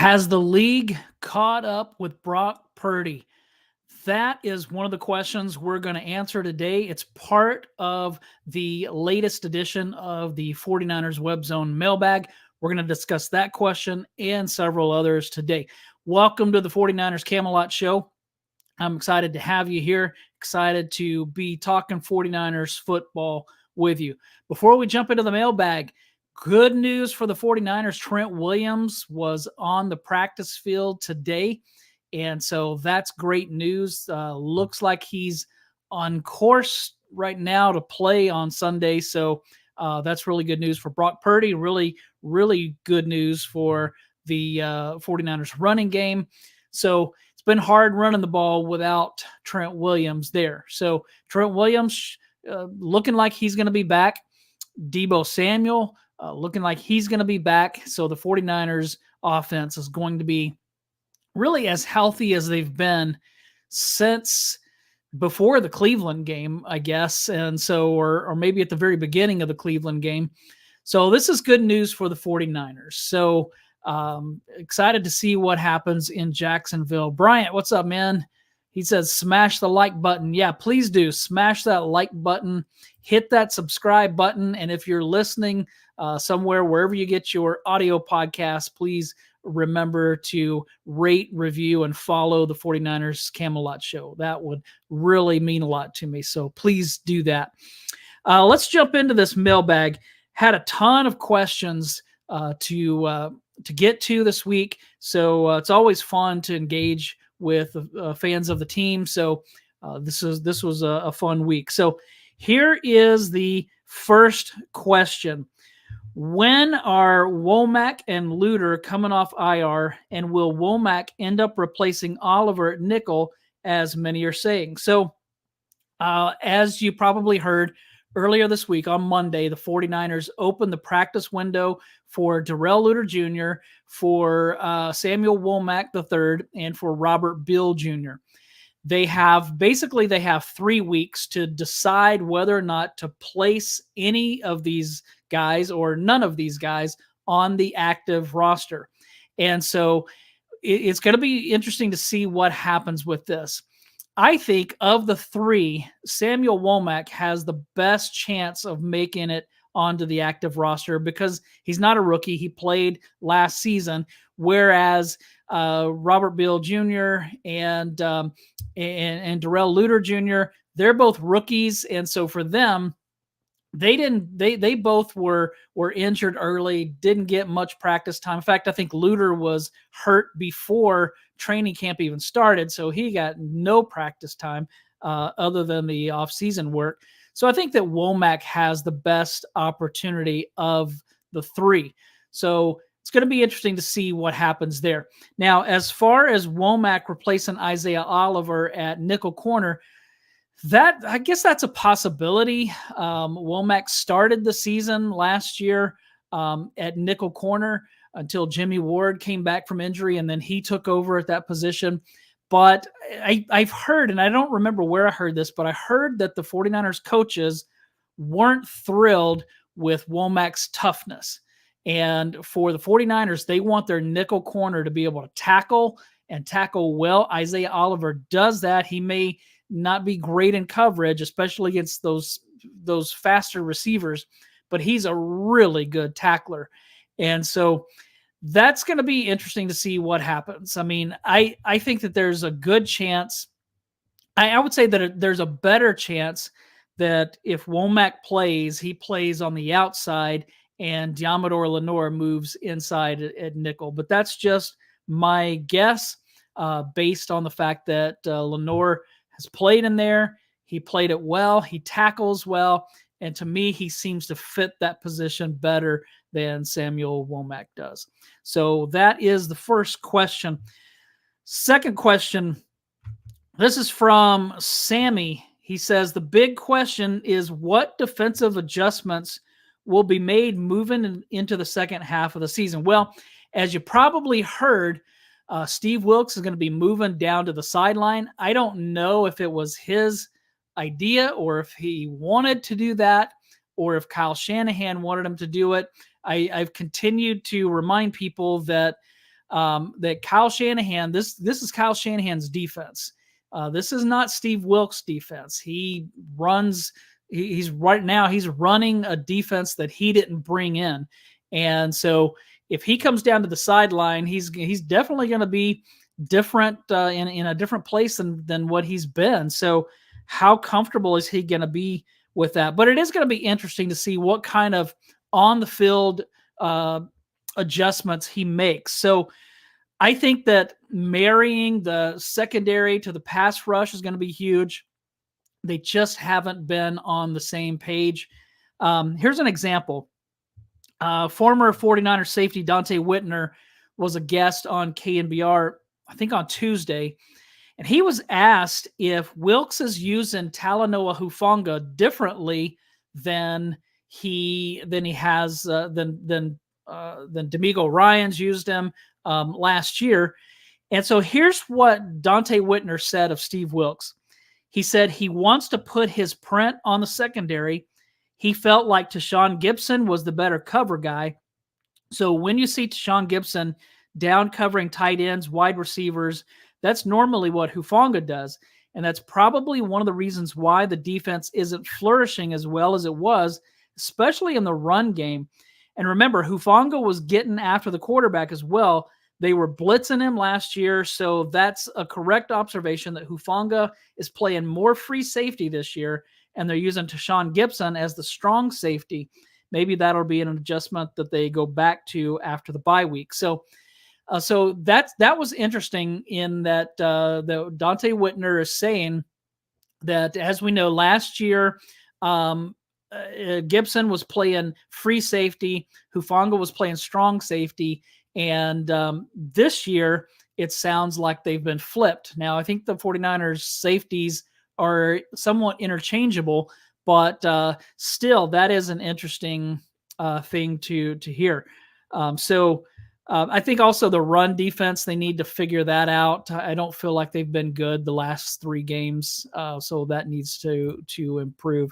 Has the league caught up with Brock Purdy? That is one of the questions we're going to answer today. It's part of the latest edition of the 49ers Webzone Mailbag. We're going to discuss that question and several others today. Welcome to the 49ers Camelot Show. I'm excited to have you here, excited to be talking 49ers football with you. Before we jump into the mailbag, good news for the 49ers. Trent Williams was on the practice field today, and so that's great news. Looks like he's on course right now to play on Sunday, so that's really good news for Brock Purdy. Really, really good news for the 49ers running game. So it's been hard running the ball without Trent Williams there. So Trent Williams looking like he's going to be back. Deebo Samuel looking like he's going to be back. So the 49ers offense is going to be really as healthy as they've been since before the Cleveland game, I guess. And so, or maybe at the very beginning of the Cleveland game. So this is good news for the 49ers. So excited to see what happens in Jacksonville. Bryant, what's up, man? He says, smash the like button. Yeah, please do. Smash that like button. Hit that subscribe button. And if you're listening somewhere, wherever you get your audio podcast, please remember to rate, review, and follow the 49ers Camelot Show. That would really mean a lot to me. So please do that. Let's jump into this mailbag. Had a ton of questions to get to this week. So it's always fun to engage with fans of the team. So this was a fun week. So here is the first question. When are Womack and Luter coming off IR, and will Womack end up replacing Oliver at nickel, as many are saying? So as you probably heard, earlier this week on Monday, the 49ers opened the practice window for Darrell Luter Jr., for Samuel Womack III, and for Robert Beal Jr. They have 3 weeks to decide whether or not to place any of these guys or none of these guys on the active roster. And so it's going to be interesting to see what happens with this. I think of the three, Samuel Womack has the best chance of making it onto the active roster because he's not a rookie. He played last season, whereas Robert Beal Jr. and Darrell Luter Jr., they're both rookies, and so for them, they both were injured early, didn't get much practice time. In fact, I think Luter was hurt before training camp even started, so he got no practice time other than the offseason work. So I think that Womack has the best opportunity of the three. So it's going to be interesting to see what happens there. Now, as far as Womack replacing Isaiah Oliver at nickel corner, I guess that's a possibility. Womack started the season last year at nickel corner until Jimmy Ward came back from injury, and then he took over at that position. But I've heard, and I don't remember where I heard this, but I heard that the 49ers coaches weren't thrilled with Womack's toughness. And for the 49ers, they want their nickel corner to be able to tackle and tackle well. Isaiah Oliver does that. He may not be great in coverage, especially against those faster receivers, but he's a really good tackler. And so that's going to be interesting to see what happens. I mean, I think that there's a good chance. I would say that there's a better chance that if Womack plays, he plays on the outside and Diamador Lenore moves inside at nickel. But that's just my guess based on the fact that Lenore has played in there. He played it well. He tackles well. And to me, he seems to fit that position better than Samuel Womack does. So that is the first question. Second question, this is from Sammy. He says, the big question is what defensive adjustments will be made moving into the second half of the season? Well, as you probably heard, Steve Wilks is going to be moving down to the sideline. I don't know if it was his idea or if he wanted to do that or if Kyle Shanahan wanted him to do it. I've continued to remind people that that Kyle Shanahan, this is Kyle Shanahan's defense. This is not Steve Wilks' defense. He's right now, he's running a defense that he didn't bring in. And so if he comes down to the sideline, he's definitely going to be different in a different place than what he's been. So how comfortable is he going to be with that? But it is going to be interesting to see what kind of on the field adjustments he makes. So I think that marrying the secondary to the pass rush is going to be huge. They just haven't been on the same page. Here's an example. Former 49ers safety Dante Whitner was a guest on KNBR, I think on Tuesday, and he was asked if Wilks is using Talanoa Hufanga differently than D'Amico Ryans used him last year. And so here's what Dante Whitner said of Steve Wilks. He said he wants to put his print on the secondary. He felt like Tashawn Gibson was the better cover guy. So when you see Tashawn Gibson down covering tight ends, wide receivers, that's normally what Hufanga does. And that's probably one of the reasons why the defense isn't flourishing as well as it was, especially in the run game. And remember, Hufanga was getting after the quarterback as well. They were blitzing him last year, so that's a correct observation that Hufanga is playing more free safety this year, and they're using Tashawn Gibson as the strong safety. Maybe that'll be an adjustment that they go back to after the bye week. So that was interesting in that the Dante Whitner is saying that, as we know, last year Gibson was playing free safety, Hufanga was playing strong safety, and this year it sounds like they've been flipped. Now, I think the 49ers safeties are somewhat interchangeable, but still, that is an interesting thing to hear. I think also the run defense, they need to figure that out. I don't feel like they've been good the last 3 games, so that needs to improve.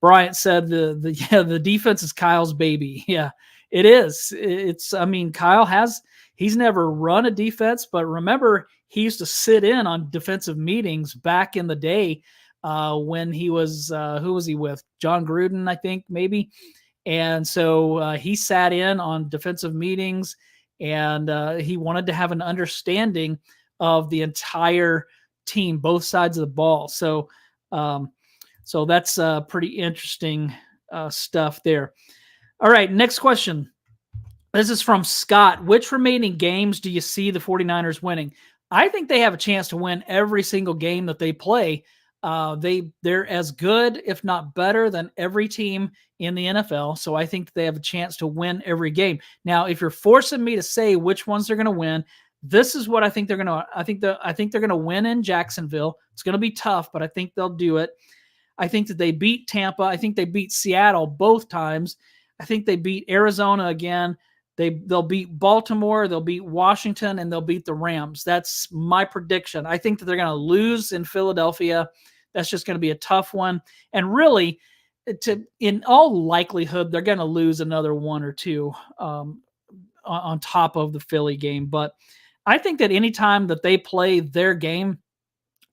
Bryant said the defense is Kyle's baby. Yeah, it is. He's never run a defense, but remember, he used to sit in on defensive meetings back in the day when he was, who was he with? John Gruden, I think, maybe. And so he sat in on defensive meetings, and he wanted to have an understanding of the entire team, both sides of the ball. So that's pretty interesting stuff there. All right, next question. This is from Scott. Which remaining games do you see the 49ers winning? I think they have a chance to win every single game that they play. They're as good, if not better, than every team in the NFL. So I think they have a chance to win every game. Now, if you're forcing me to say which ones they're going to win, this is what I think they're going to. I think they're going to win in Jacksonville. It's going to be tough, but I think they'll do it. I think that they beat Tampa. I think they beat Seattle both times. I think they beat Arizona again. They'll beat Baltimore, they'll beat Washington, and they'll beat the Rams. That's my prediction. I think that they're going to lose in Philadelphia. That's just going to be a tough one. And really, in all likelihood, they're going to lose another 1 or 2 on top of the Philly game. But I think that anytime that they play their game,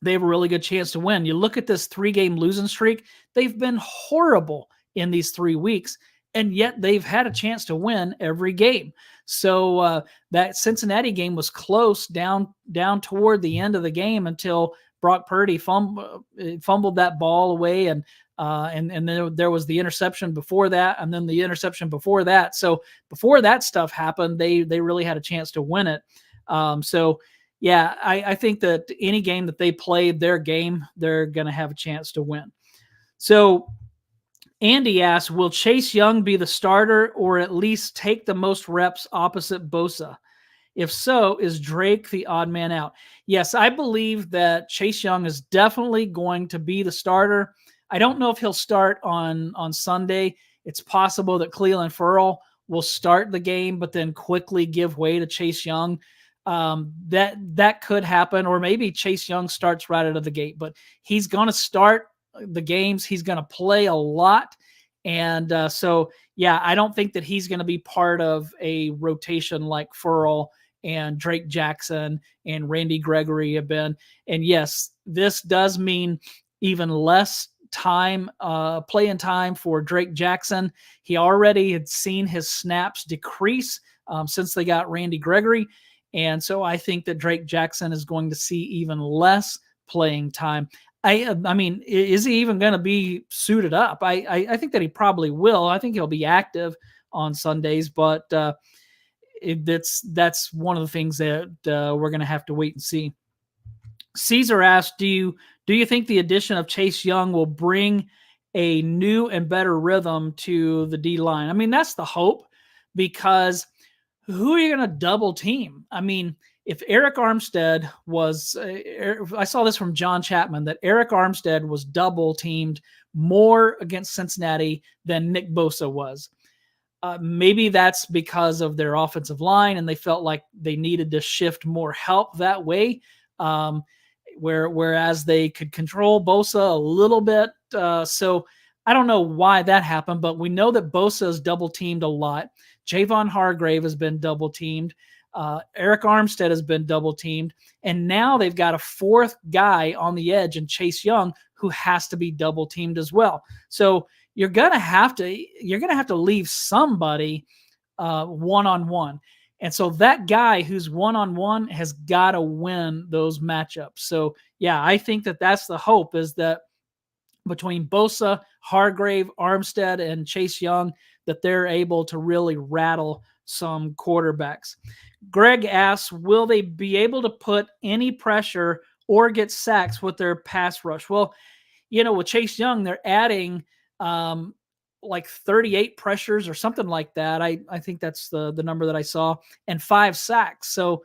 they have a really good chance to win. You look at this 3-game losing streak, they've been horrible in these 3 weeks, and yet they've had a chance to win every game. So that Cincinnati game was close down toward the end of the game until Brock Purdy fumbled that ball away, and then there was the interception before that, and then the interception before that. So before that stuff happened, they really had a chance to win it. Yeah, I think that any game that they play their game, they're going to have a chance to win. So Andy asks, will Chase Young be the starter or at least take the most reps opposite Bosa? If so, is Drake the odd man out? Yes, I believe that Chase Young is definitely going to be the starter. I don't know if he'll start on Sunday. It's possible that Cleveland Ferrell will start the game, but then quickly give way to Chase Young. That could happen, or maybe Chase Young starts right out of the gate, but he's going to start the games. He's going to play a lot. And I don't think that he's going to be part of a rotation like Ferrell and Drake Jackson and Randy Gregory have been. And yes, this does mean even less playing time for Drake Jackson. He already had seen his snaps decrease since they got Randy Gregory. And so I think that Drake Jackson is going to see even less playing time. I mean, is he even going to be suited up? I think that he probably will. I think he'll be active on Sundays, but that's one of the things that we're going to have to wait and see. Caesar asked, do you think the addition of Chase Young will bring a new and better rhythm to the D line? I mean, that's the hope, because who are you going to double team? I mean, if Eric Armstead was, I saw this from John Chapman, that Eric Armstead was double teamed more against Cincinnati than Nick Bosa was. Maybe that's because of their offensive line, and they felt like they needed to shift more help that way. Whereas they could control Bosa a little bit. So I don't know why that happened, but we know that Bosa is double teamed a lot. Javon Hargrave has been double teamed. Eric Armstead has been double teamed. And now they've got a fourth guy on the edge in Chase Young, who has to be double teamed as well. So you're going to have to leave somebody one-on-one. And so that guy who's one-on-one has got to win those matchups. So yeah, I think that that's the hope, is that between Bosa, Hargrave, Armstead, and Chase Young, that they're able to really rattle some quarterbacks. Greg asks, will they be able to put any pressure or get sacks with their pass rush? Well, with Chase Young, they're adding like 38 pressures or something like that. I think that's the number that I saw, and 5 sacks. So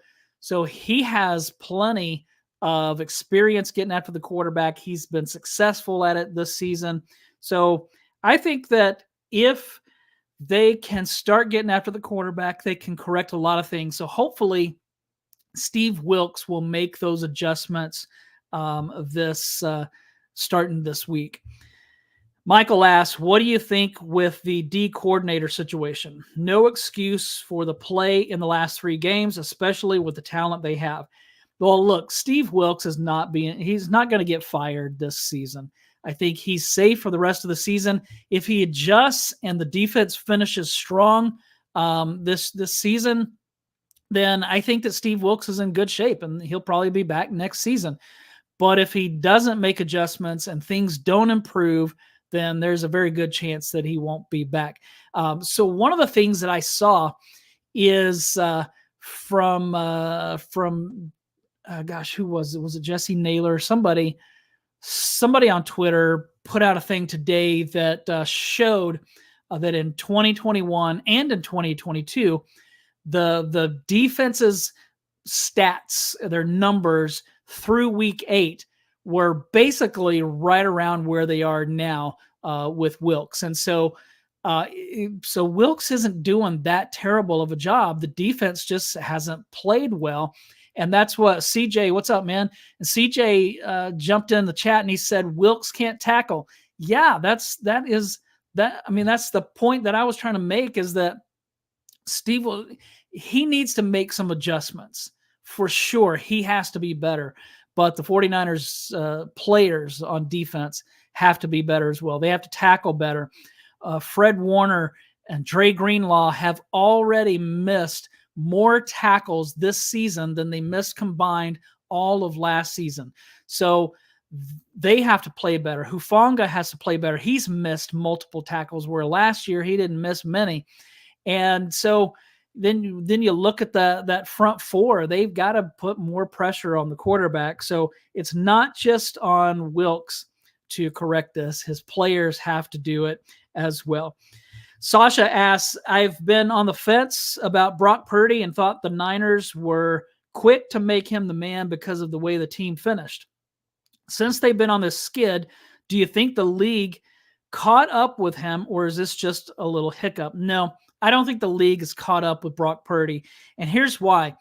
he has plenty of experience getting after the quarterback. He's been successful at it this season. So I think that if they can start getting after the quarterback, they can correct a lot of things. So hopefully Steve Wilks will make those adjustments starting this week. Michael asks, what do you think with the D coordinator situation? No excuse for the play in the last 3 games, especially with the talent they have. Well, look, Steve Wilks he's not going to get fired this season. I think he's safe for the rest of the season. If he adjusts and the defense finishes strong this season, then I think that Steve Wilks is in good shape, and he'll probably be back next season. But if he doesn't make adjustments and things don't improve, then there's a very good chance that he won't be back. So one of the things that I saw is from who was it? Was it Jesse Naylor? Somebody on Twitter put out a thing today that showed that in 2021 and in 2022, the defense's stats, their numbers through week 8 were basically right around where they are now with Wilks. And so Wilks isn't doing that terrible of a job. The defense just hasn't played well. And that's what CJ, what's up, man? And CJ jumped in the chat and he said, Wilks can't tackle. Yeah, that's the point that I was trying to make, is that Steve, he needs to make some adjustments for sure. He has to be better, but the 49ers players on defense have to be better as well. They have to tackle better. Fred Warner and Dre Greenlaw have already missed more tackles this season than they missed combined all of last season. So they have to play better. Hufanga has to play better. He's missed multiple tackles, where last year he didn't miss many. And so then you look at that front four. They've got to put more pressure on the quarterback. So it's not just on Wilks to correct this. His players have to do it as well. Sasha asks, I've been on the fence about Brock Purdy and thought the Niners were quick to make him the man because of the way the team finished. Since they've been on this skid, do you think the league caught up with him, or is this just a little hiccup? No, I don't think the league is caught up with Brock Purdy. And here's why.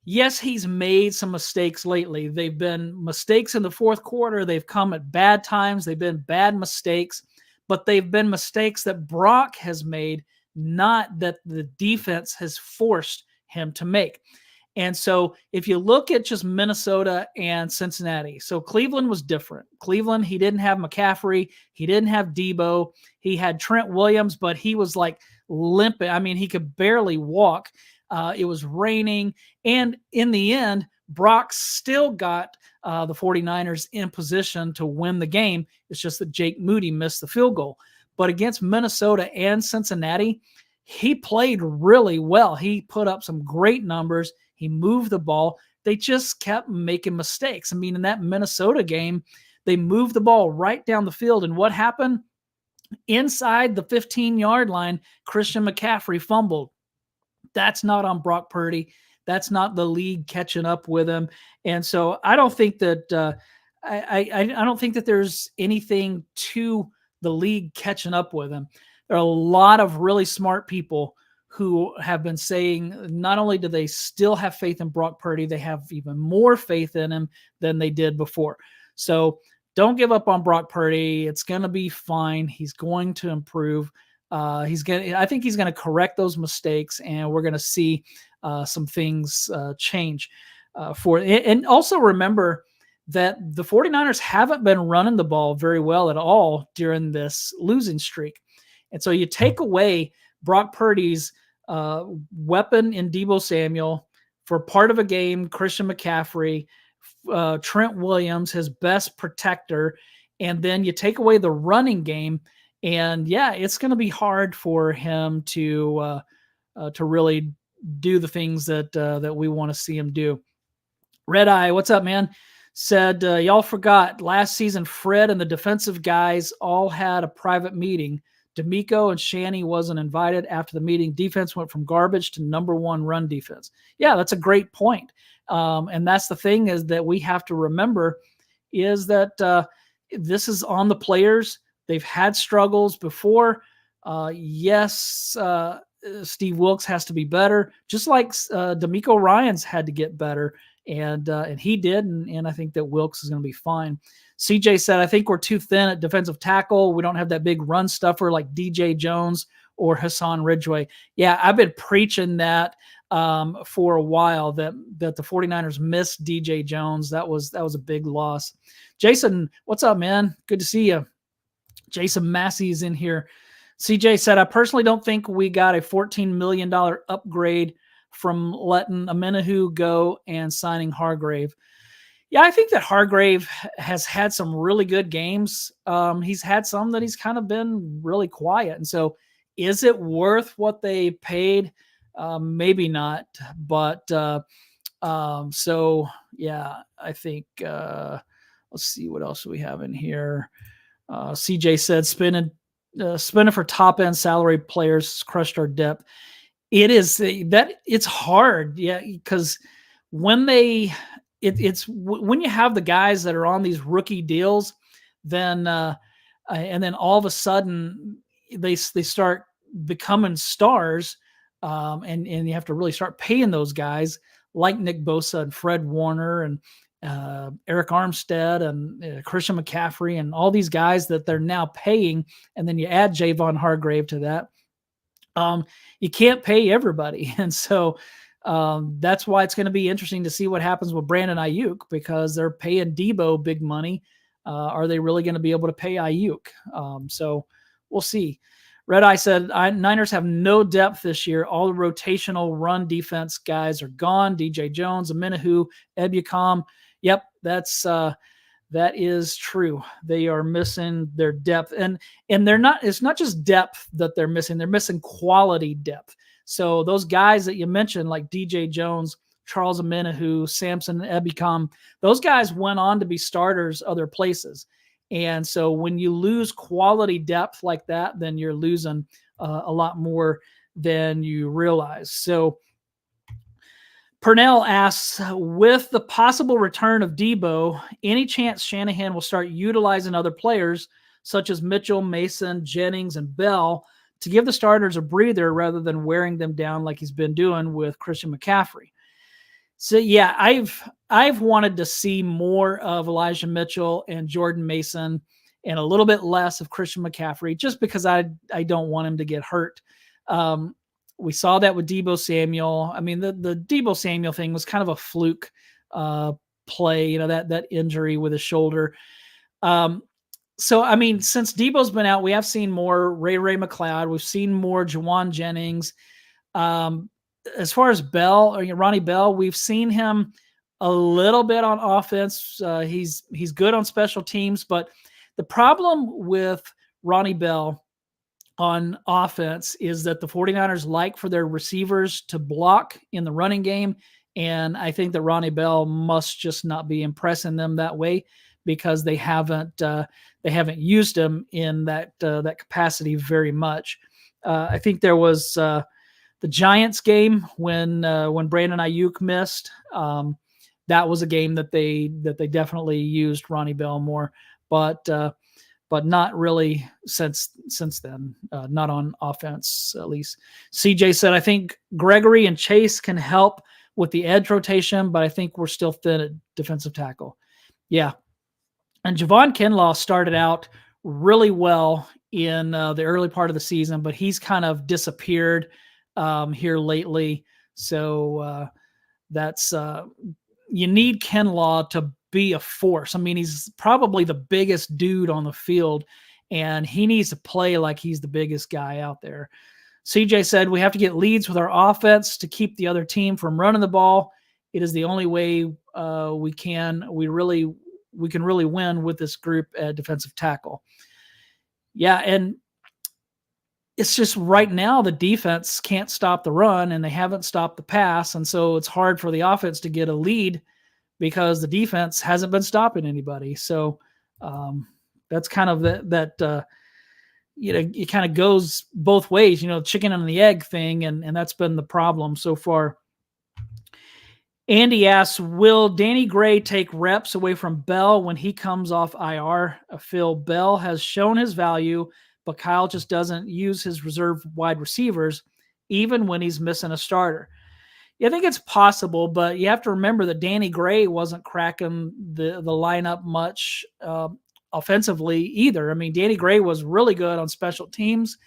Yes, he's made some mistakes lately. They've been mistakes in the fourth quarter. They've come at bad times. They've been bad mistakes, but they've been mistakes that Brock has made, not that the defense has forced him to make. And so if you look at just Minnesota and Cincinnati, so Cleveland was different. Cleveland, he didn't have McCaffrey. He didn't have Debo. He had Trent Williams, but he was like limping. I mean, he could barely walk. It was raining. And in the end, Brock still got the 49ers in position to win the game. It's just that Jake Moody missed the field goal. But against Minnesota and Cincinnati, he played really well. He put up some great numbers. He moved the ball. They just kept making mistakes. I mean, in that Minnesota game, they moved the ball right down the field. And what happened? Inside the 15-yard line, Christian McCaffrey fumbled. That's not on Brock Purdy. That's not the league catching up with him. And so I don't think that I don't think that there's anything to the league catching up with him. There are a lot of really smart people who have been saying not only do they still have faith in Brock Purdy, they have even more faith in him than they did before. So don't give up on Brock Purdy. It's going to be fine. He's going to improve. I think he's going to correct those mistakes, and we're going to see some things change for it. And also remember that the 49ers haven't been running the ball very well at all during this losing streak. And so you take away Brock Purdy's weapon in Deebo Samuel for part of a game, Christian McCaffrey, Trent Williams, his best protector, and then you take away the running game, and yeah, it's going to be hard for him to really do the things that we want to see him do. Red Eye, what's up, man? Said, y'all forgot last season Fred and the defensive guys all had a private meeting. D'Amico and Shanny wasn't invited. After the meeting, defense went from garbage to #1 run defense. Yeah, that's a great point. And that's the thing is that we have to remember is that this is on the players. They've had struggles before. Yes, Steve Wilks has to be better, just like D'Amico Ryans had to get better, and he did, and I think that Wilks is going to be fine. CJ said, I think we're too thin at defensive tackle. We don't have that big run stuffer like DJ Jones or Hassan Ridgeway. Yeah, I've been preaching that for a while, that the 49ers missed DJ Jones. That was a big loss. Jason, what's up, man? Good to see you. Jason Massey's in here. CJ said, I personally don't think we got a $14 million upgrade from letting Amenahu go and signing Hargrave. Yeah, I think that Hargrave has had some really good games. He's had some that he's kind of been really quiet. And so is it worth what they paid? Maybe not. But so, yeah, I think let's see what else we have in here. CJ said spinning for top end salary players crushed our depth. It is that it's hard. Yeah. Because when it's when you have the guys that are on these rookie deals, then and then all of a sudden they start becoming stars, and you have to really start paying those guys like Nick Bosa and Fred Warner and Eric Armstead and Christian McCaffrey and all these guys that they're now paying, and then you add Javon Hargrave to that. You can't pay everybody, and so that's why it's going to be interesting to see what happens with Brandon Ayuk, because they're paying Debo big money. Are they really going to be able to pay Ayuk? So we'll see. Red Eye said, Niners have no depth this year. All the rotational run defense guys are gone. DJ Jones, Amenahu, Ebukam. Yep, that is true. They are missing their depth, and they're not. It's not just depth that they're missing. They're missing quality depth. So those guys that you mentioned, like DJ Jones, Charles Amenahu, Samson Ebukam, those guys went on to be starters other places. And so when you lose quality depth like that, then you're losing a lot more than you realize. So Purnell asks, with the possible return of Debo, any chance Shanahan will start utilizing other players such as Mitchell, Mason, Jennings, and Bell to give the starters a breather rather than wearing them down like he's been doing with Christian McCaffrey? So yeah, I've wanted to see more of Elijah Mitchell and Jordan Mason and a little bit less of Christian McCaffrey, just because I don't want him to get hurt. We saw that with Deebo Samuel. I mean, the Deebo Samuel thing was kind of a fluke play, that injury with his shoulder. So, I mean, since Deebo's been out, we have seen more Ray McCloud. We've seen more Jawan Jennings. As far as Bell, or Ronnie Bell, we've seen him a little bit on offense. He's good on special teams, but the problem with Ronnie Bell on offense is that the 49ers like for their receivers to block in the running game. And I think that Ronnie Bell must just not be impressing them that way, because they haven't used him in that capacity very much. I think there was the Giants game when Brandon Ayuk missed. That was a game that they definitely used Ronnie Bell more, but not really since then. Not on offense, at least. CJ said, I think Gregory and Chase can help with the edge rotation, but I think we're still thin at defensive tackle. Yeah. And Javon Kinlaw started out really well in the early part of the season, but he's kind of disappeared here lately. So that's you need Kinlaw to be a force. I mean, he's probably the biggest dude on the field, and he needs to play like he's the biggest guy out there. CJ said, we have to get leads with our offense to keep the other team from running the ball. It is the only way we can really win with this group at defensive tackle. Yeah, and it's just right now the defense can't stop the run, and they haven't stopped the pass, and so it's hard for the offense to get a lead because the defense hasn't been stopping anybody. So that's kind of it kind of goes both ways, chicken and the egg thing, and that's been the problem so far. Andy asks, will Danny Gray take reps away from Bell when he comes off IR? Phil, Bell has shown his value, but Kyle just doesn't use his reserve wide receivers, even when he's missing a starter. Yeah, I think it's possible, but you have to remember that Danny Gray wasn't cracking the lineup much offensively either. I mean, Danny Gray was really good on special teams,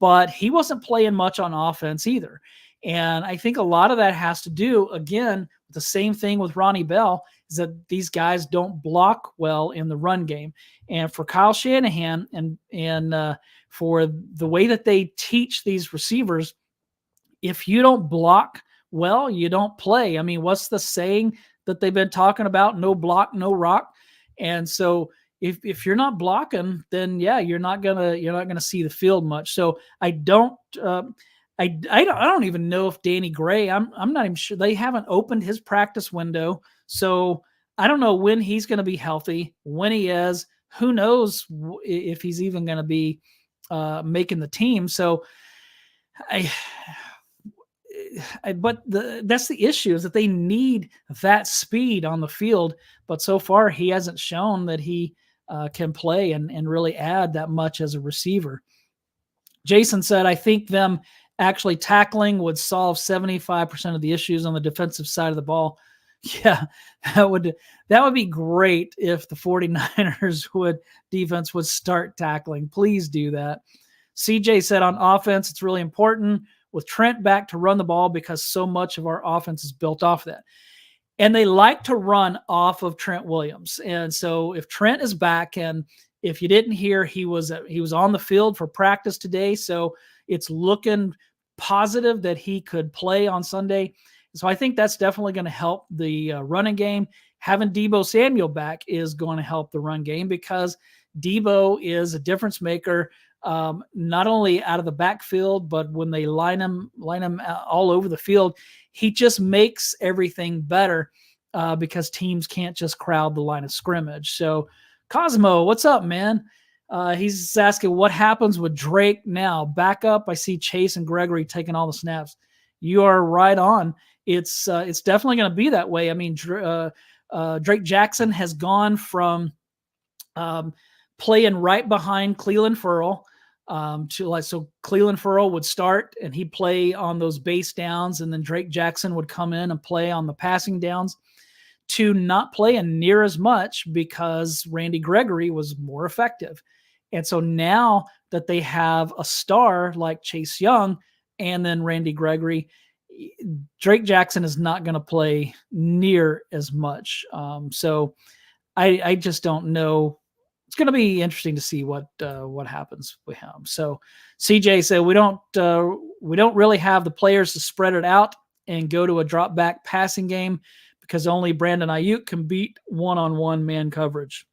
but he wasn't playing much on offense either. And I think a lot of that has to do, again, with the same thing with Ronnie Bell, is that these guys don't block well in the run game. And for Kyle Shanahan and for the way that they teach these receivers, if you don't block well, you don't play. I mean, what's the saying that they've been talking about? No block, no rock. And so if you're not blocking, then yeah, you're not gonna see the field much. So I don't even know if Danny Gray, I'm not even sure. They haven't opened his practice window. So I don't know when he's going to be healthy, when he is. Who knows if he's even going to be making the team. So that's the issue, is that they need that speed on the field. But so far, he hasn't shown that he can play and really add that much as a receiver. Jason said, I think them actually tackling would solve 75% of the issues on the defensive side of the ball. Yeah, that would be great if the 49ers defense would start tackling. Please do that. CJ said, on offense, it's really important with Trent back to run the ball because so much of our offense is built off that. And they like to run off of Trent Williams. And so if Trent is back, and if you didn't hear, he was on the field for practice today, so it's looking positive that he could play on Sunday. So I think that's definitely going to help the running game. Having Deebo Samuel back is going to help the run game, because Deebo is a difference maker, not only out of the backfield, but when they line him all over the field, he just makes everything better because teams can't just crowd the line of scrimmage. So Cosmo, what's up, man? He's asking, what happens with Drake now? Back up. I see Chase and Gregory taking all the snaps. You are right on. It's definitely going to be that way. I mean, Drake Jackson has gone from playing right behind Cleveland Ferrell so Cleveland Ferrell would start and he'd play on those base downs, and then Drake Jackson would come in and play on the passing downs, to not playing near as much because Randy Gregory was more effective. And so now that they have a star like Chase Young, and then Randy Gregory. Drake Jackson is not going to play near as much. So I just don't know. It's going to be interesting to see what happens with him. So CJ said we don't really have the players to spread it out and go to a drop back passing game because only Brandon Ayuk can beat one-on-one man coverage.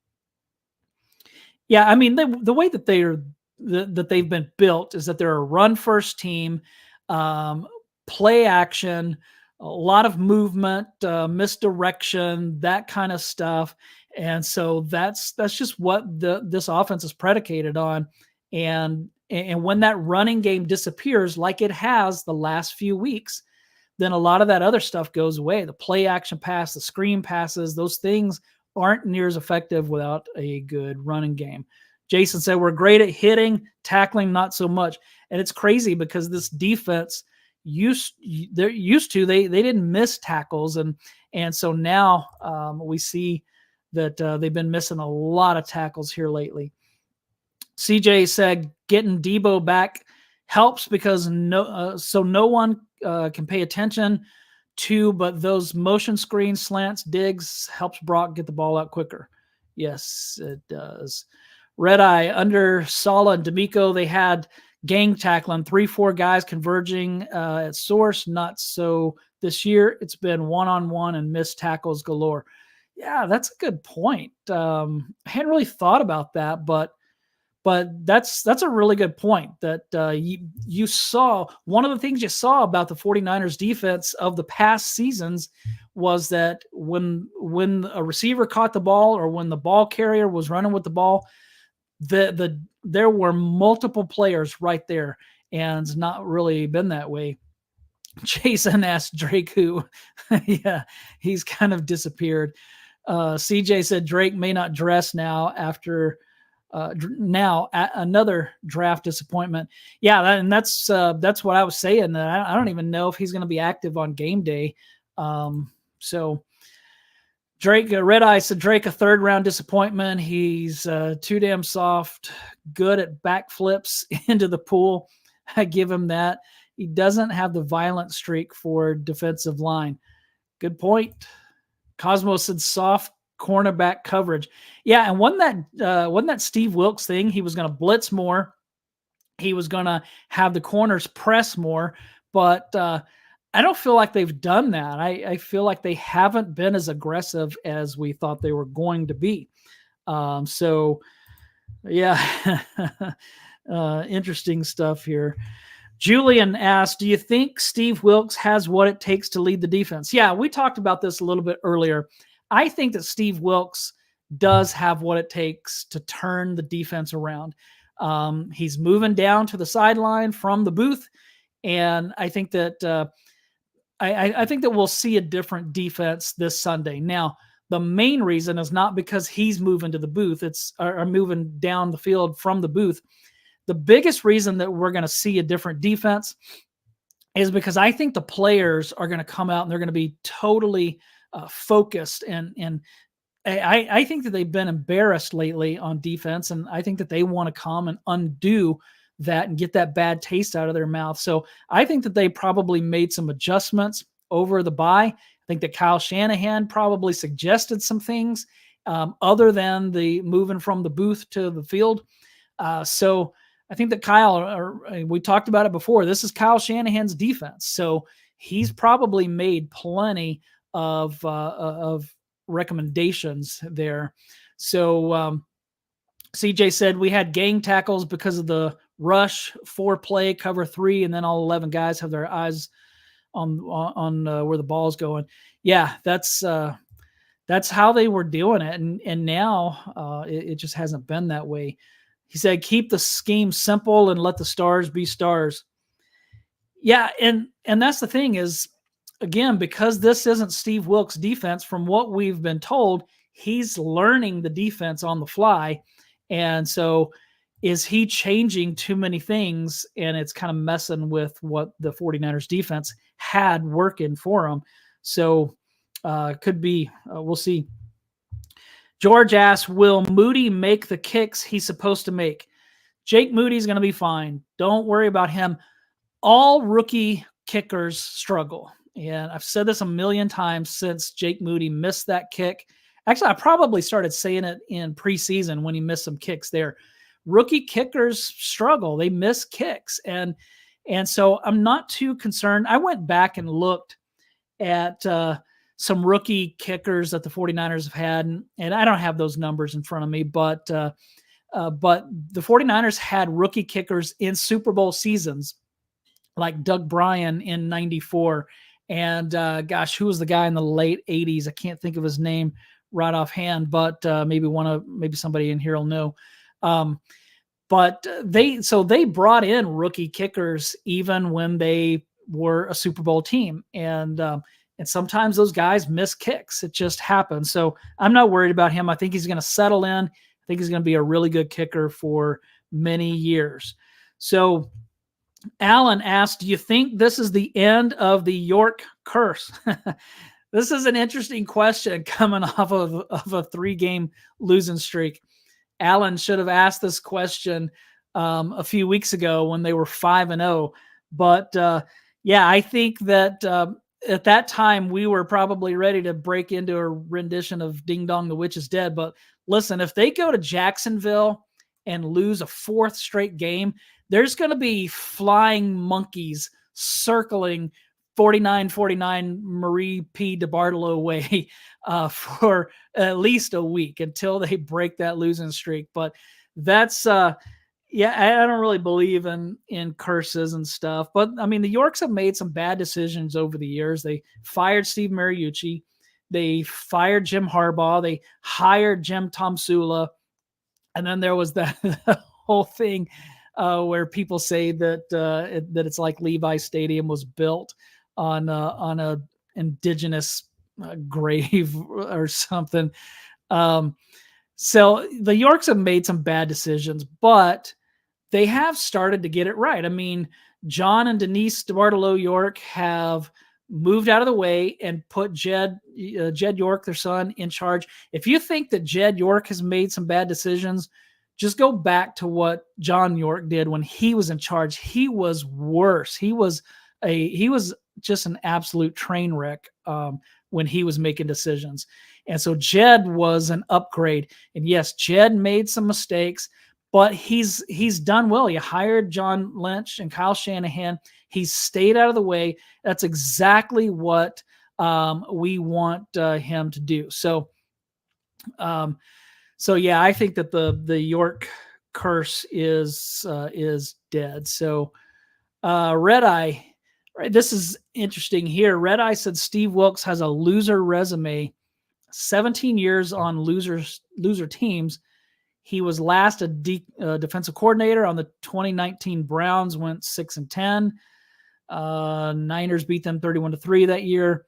Yeah, I mean the way that they've been built is that they're a run first team, play action, a lot of movement, misdirection, that kind of stuff. And so that's just what this offense is predicated on. And when that running game disappears, like it has the last few weeks, then a lot of that other stuff goes away. The play action pass, the screen passes, those things aren't near as effective without a good running game. Jason said we're great at hitting, tackling, not so much. And it's crazy because this defense they didn't miss tackles, and so now we see that they've been missing a lot of tackles here lately. CJ said getting Debo back helps because no one can pay attention to, but those motion screens, slants, digs helps Brock get the ball out quicker. Yes, it does. Red Eye, under Sala and D'Amico, they had gang tackling, 3-4 guys converging at source. Not so this year. It's been one-on-one and missed tackles galore. Yeah, that's a good point. I hadn't really thought about that, but that's a really good point that you saw. One of the things you saw about the 49ers defense of the past seasons was that when a receiver caught the ball or when the ball carrier was running with the ball, there were multiple players right there, and it's not really been that way. Jason asked Drake who. Yeah, he's kind of disappeared. CJ said Drake may not dress now after another draft disappointment. Yeah, that's what I was saying. I don't even know if he's going to be active on game day. So Drake, Red Eye said Drake a third round disappointment. He's too damn soft, good at backflips into the pool. I give him that. He doesn't have the violent streak for defensive line. Good point. Cosmos said soft cornerback coverage. Yeah, and wasn't that Steve Wilks thing? He was going to blitz more. He was going to have the corners press more, but I don't feel like they've done that. I feel like they haven't been as aggressive as we thought they were going to be. So, yeah, interesting stuff here. Julian asked, do you think Steve Wilks has what it takes to lead the defense? Yeah, we talked about this a little bit earlier. I think that Steve Wilks does have what it takes to turn the defense around. He's moving down to the sideline from the booth, and I think that I think that we'll see a different defense this Sunday. Now, the main reason is not because he's moving to the booth; it's or moving down the field from the booth. The biggest reason that we're going to see a different defense is because I think the players are going to come out and they're going to be totally focused. And I think that they've been embarrassed lately on defense, and I think that they want to come and undo that and get that bad taste out of their mouth. So I think that they probably made some adjustments over the bye. I think that Kyle Shanahan probably suggested some things other than the moving from the booth to the field. So I think that we talked about it before. This is Kyle Shanahan's defense. So he's probably made plenty of recommendations there. So CJ said we had gang tackles because of the rush, 4-play, cover 3, and then all 11 guys have their eyes on where the ball's going. Yeah, that's how they were doing it, and now it just hasn't been that way. He said, keep the scheme simple and let the stars be stars. Yeah, and that's the thing is, again, because this isn't Steve Wilks' defense, from what we've been told, he's learning the defense on the fly. And so is he changing too many things, and it's kind of messing with what the 49ers defense had working for him? So could be. We'll see. George asks, will Moody make the kicks he's supposed to make? Jake Moody's going to be fine. Don't worry about him. all rookie kickers struggle. And I've said this a million times since Jake Moody missed that kick. Actually, I probably started saying it in preseason when he missed some kicks there. Rookie kickers struggle. They miss kicks. And so I'm not too concerned. I went back and looked at some rookie kickers that the 49ers have had. And I don't have those numbers in front of me, but the 49ers had rookie kickers in Super Bowl seasons, like Doug Bryan in '94. And gosh, who was the guy in the late 80s? I can't think of his name right offhand, but maybe somebody in here will know. But they brought in rookie kickers even when they were a Super Bowl team. And sometimes those guys miss kicks. It just happens. So I'm not worried about him. I think he's going to settle in. I think he's going to be a really good kicker for many years. So Alan asked, do you think this is the end of the York curse? This is an interesting question coming off of a 3-game losing streak. Alan should have asked this question a few weeks ago when they were 5-0. But yeah, I think that at that time we were probably ready to break into a rendition of Ding Dong, the Witch is Dead. But listen, if they go to Jacksonville and lose a 4th straight game, there's going to be flying monkeys circling 4949 Marie P. DeBartolo way for at least a week until they break that losing streak. But that's, yeah, I don't really believe in curses and stuff. But, I mean, the Yorks have made some bad decisions over the years. They fired Steve Mariucci. They fired Jim Harbaugh. They hired Jim Tomsula. And then there was that whole thing where people say that that it's like Levi Stadium was built on a indigenous grave or something. So the Yorks have made some bad decisions, but they have started to get it right. I mean, John and Denise DeBartolo York have moved out of the way and put Jed York, their son, in charge. If you think that Jed York has made some bad decisions, just go back to what John York did when he was in charge. He was worse. He was just an absolute train wreck when he was making decisions. And so Jed was an upgrade. And yes, Jed made some mistakes, but he's done well. He hired John Lynch and Kyle Shanahan. He's stayed out of the way. That's exactly what we want him to do. So, yeah, I think that the York curse is dead. So, Red Eye, right? This is interesting here. Red Eye said Steve Wilks has a loser resume, 17 years on loser teams. He was last a defensive coordinator on the 2019 Browns, went 6-10. Niners beat them 31-3 that year.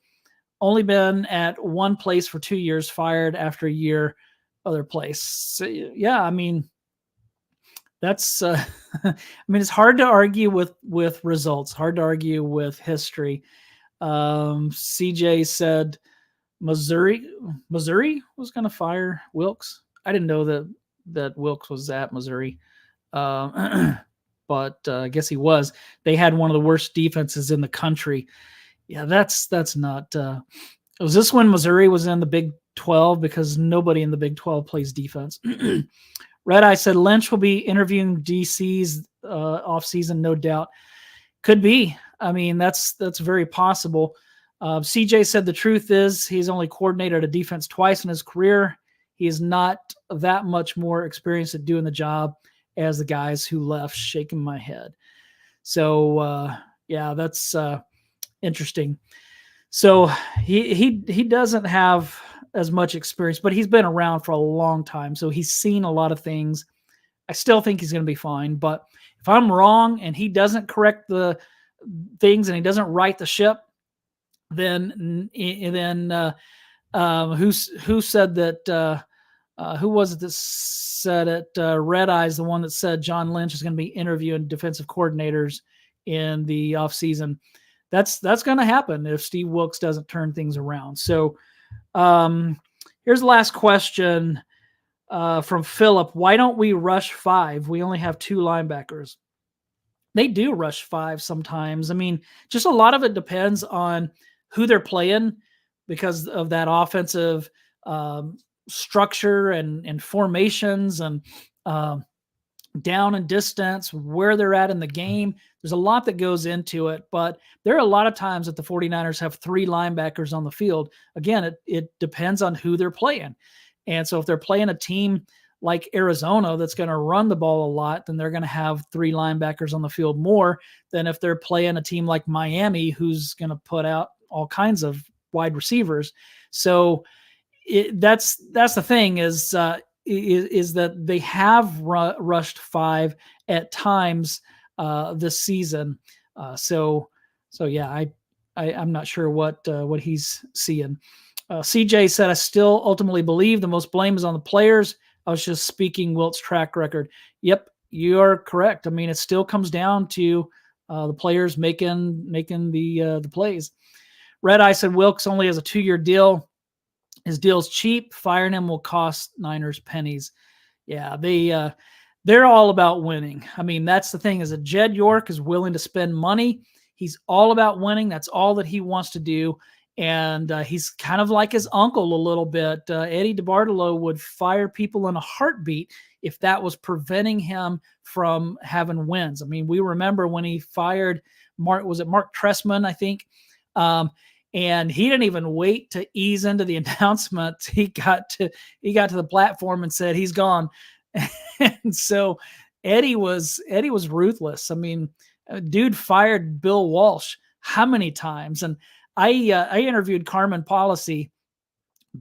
Only been at one place for 2 years, fired after a year other place. So, yeah, I mean, that's I mean, it's hard to argue with results, hard to argue with history. CJ said Missouri was going to fire Wilks. I didn't know that Wilks was at Missouri. But I guess he was. They had one of the worst defenses in the country. Yeah, that's not. Was this when Missouri was in the Big 12? Because nobody in the Big 12 plays defense. Red Eye said Lynch will be interviewing DC's offseason, no doubt. Could be. I mean, that's very possible. CJ said the truth is he's only coordinated a defense twice in his career. He is not that much more experienced at doing the job as the guys who left. Shaking my head. So yeah, that's interesting. So he doesn't have as much experience, but he's been around for a long time, so he's seen a lot of things. I still think he's going to be fine, but if I'm wrong and he doesn't correct the things and he doesn't right the ship, then who said that? Who was it that said it? Red Eye's the one that said John Lynch is going to be interviewing defensive coordinators in the offseason. That's going to happen if Steve Wilks doesn't turn things around. So here's the last question from Philip. Why don't we rush 5? We only have 2 linebackers. they do rush 5 sometimes. I mean, just a lot of it depends on who they're playing because of that offensive um, structure and formations and um, down and distance, where they're at in the game. There's a lot that goes into it, but there are a lot of times that the 49ers have 3 linebackers on the field. Again, it depends on who they're playing. And so if they're playing a team like Arizona that's going to run the ball a lot, then they're going to have 3 linebackers on the field more than if they're playing a team like Miami, who's going to put out all kinds of wide receivers. So that's the thing is that they have rushed 5 at times this season. So yeah, I'm not sure what he's seeing. CJ said, I still ultimately believe the most blame is on the players. I was just speaking Wilt's track record. Yep, you are correct. I mean, it still comes down to the players making the plays. Red Eye said Wilks only has a 2-year deal. His deal's cheap. Firing him will cost Niners pennies. Yeah, they're all about winning. I mean, that's the thing, is that Jed York is willing to spend money. He's all about winning. That's all that he wants to do. And he's kind of like his uncle a little bit. Eddie DeBartolo would fire people in a heartbeat if that was preventing him from having wins. I mean, we remember when he fired Mark Trestman, I think. And he didn't even wait to ease into the announcement. He got to the platform and said he's gone. And so Eddie was ruthless. I mean, dude fired Bill Walsh how many times? And I interviewed Carmen Policy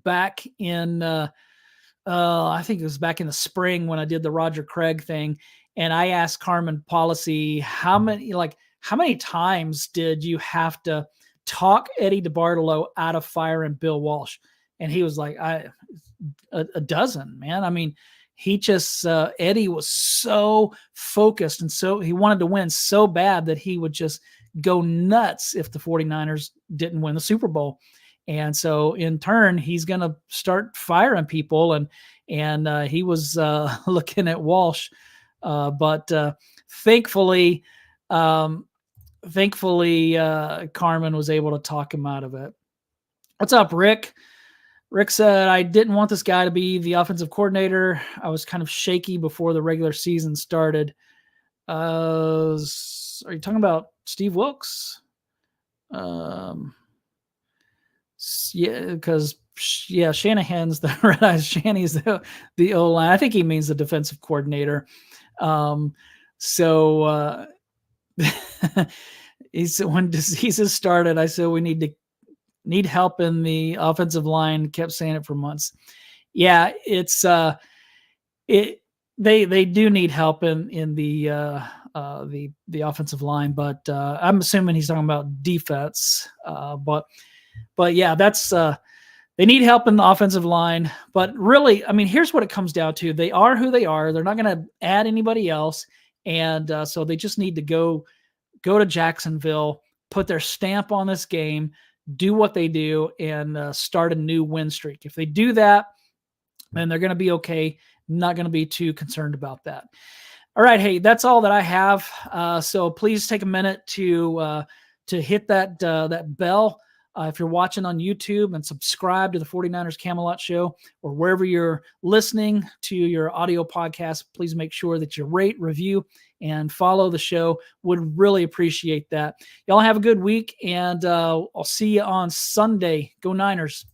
back in I think it was back in the spring when I did the Roger Craig thing, and I asked Carmen Policy how many times did you have to talk Eddie DeBartolo out of firing Bill Walsh? And he was like, a dozen, man. I mean, he just Eddie was so focused, and so he wanted to win so bad that he would just go nuts if the 49ers didn't win the Super Bowl. And so in turn, he's going to start firing people. And he was looking at Walsh. But thankfully, Carmen was able to talk him out of it. What's up, Rick? Rick said, I didn't want this guy to be the offensive coordinator. I was kind of shaky before the regular season started. Are you talking about Steve Wilks? Yeah, because Shanahan's the red eyes. Shanny's the O-line. I think he means the defensive coordinator. So he said when the season started, I said we need help in the offensive line. Kept saying it for months. Yeah, it's they do need help in the offensive line, but I'm assuming he's talking about defense. But yeah, that's they need help in the offensive line. But really, I mean, here's what it comes down to: they are who they are. They're not going to add anybody else, and so they just need to go to Jacksonville, put their stamp on this game, do what they do, and start a new win streak. If they do that, then they're going to be okay. Not going to be too concerned about that. All right, hey, that's all that I have. So please take a minute to hit that bell if you're watching on YouTube, and subscribe to the 49ers Camelot Show, or wherever you're listening to your audio podcast. Please make sure that you rate, review, and follow the show. Would really appreciate that. Y'all have a good week, and I'll see you on Sunday. Go Niners.